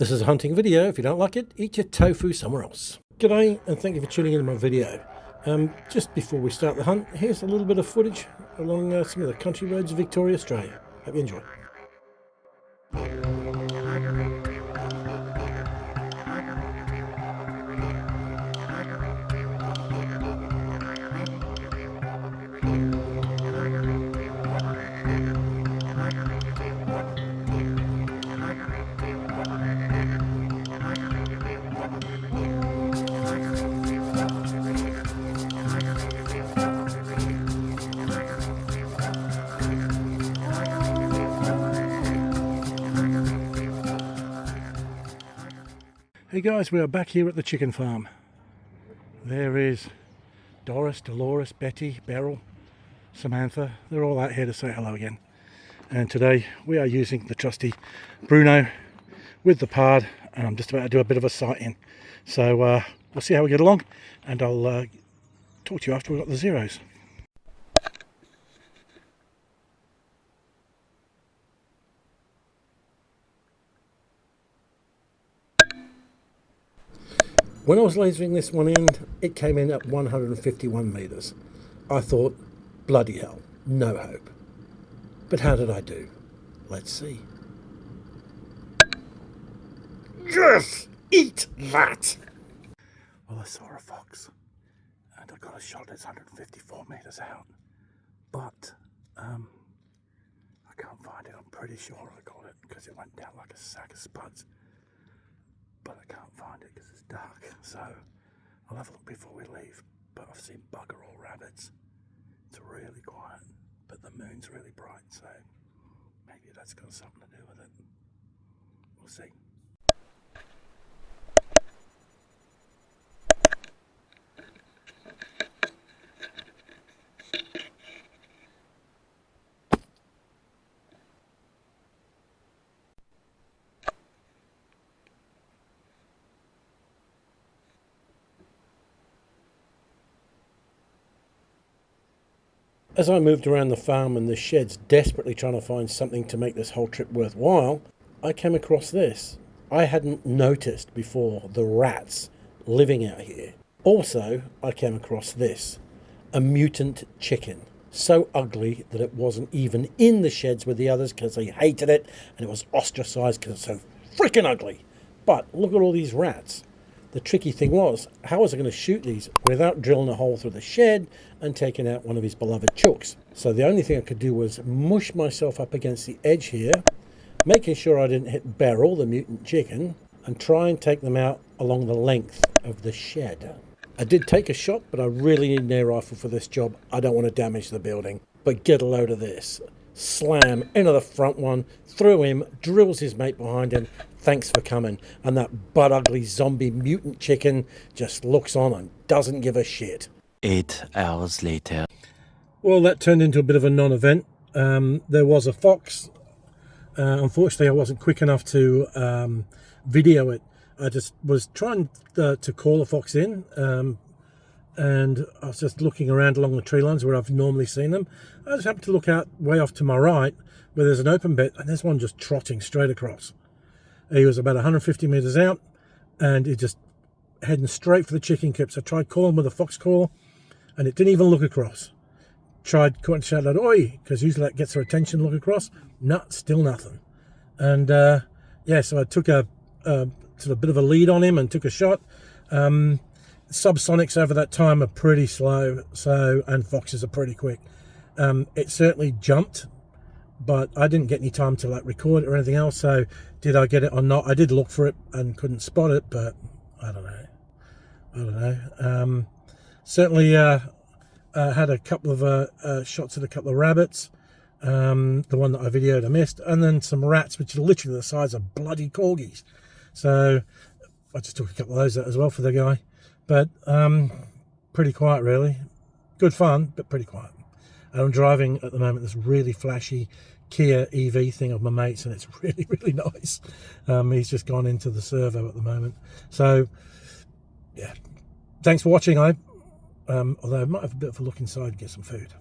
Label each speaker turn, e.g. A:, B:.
A: This is a hunting video. If you don't like it, eat your tofu somewhere else. G'day, and thank you for tuning into my video. Just before we start the hunt, here's a little bit of footage along some of the country roads of Victoria, Australia. Hope you enjoy. Hey guys, we are back here at the chicken farm. There is Doris, Dolores, Betty, Beryl, Samantha. They're all out here to say hello again. And today we are using the trusty Bruno with the pard, and I'm just about to do a bit of a sight-in. So we'll see how we get along, and I'll talk to you after we've got the zeros. When I was lasering this one in, it came in at 151 metres. I thought, bloody hell, no hope. But how did I do? Let's see. Yes! Eat that! Well, I saw a fox, and I got a shot that's 154 metres out. But, I can't find it. I'm pretty sure I got it, because it went down like a sack of spuds. But I can't find it because it's dark, so I'll have a look before we leave. But I've seen bugger all rabbits. It's really quiet, but the moon's really bright, so maybe that's got something to do with it. We'll see. As I moved around the farm and the sheds, desperately trying to find something to make this whole trip worthwhile, I came across this. I hadn't noticed before the rats living out here. Also, I came across this, a mutant chicken. So ugly that it wasn't even in the sheds with the others because they hated it, and it was ostracized because it's so freaking ugly. But look at all these rats. The tricky thing was, how was I going to shoot these without drilling a hole through the shed and taking out one of his beloved chooks? So the only thing I could do was mush myself up against the edge here, making sure I didn't hit Beryl, the mutant chicken, and try and take them out along the length of the shed. I did take a shot, but I really need an air rifle for this job. I don't want to damage the building. But get a load of this. Slam into the front one, through him, drills his mate behind him. Thanks for coming. And that butt ugly zombie mutant chicken just looks on and doesn't give a shit.
B: 8 hours later.
A: Well, that turned into a bit of a non-event. There was a fox. Unfortunately, I wasn't quick enough to video it. I just was trying to call a fox in, and I was just looking around along the tree lines where I've normally seen them. I just happened to look out way off to my right where there's an open bit, and there's one just trotting straight across. He was about 150 metres out, and he just heading straight for the chicken coop. So I tried calling with a fox call, and it didn't even look across. Tried to shout out, "Oi," because usually that gets their attention, look across. No, still nothing. And yeah, so I took a sort of bit of a lead on him and took a shot. Subsonics over that time are pretty slow, and foxes are pretty quick. It certainly jumped, but I didn't get any time to like record it or anything else. So did I get it or not? I did look for it and couldn't spot it, but I don't know. Certainly had a couple of shots at a couple of rabbits. The one that I videoed I missed, and then some rats which are literally the size of bloody corgis. So I just took a couple of those out as well for the guy. But pretty quiet really. Good fun, but pretty quiet. And I'm driving at the moment this really flashy Kia EV thing of my mate's, and it's really, really nice. He's just gone into the servo at the moment. So yeah, thanks for watching. Although I might have a bit of a look inside and get some food.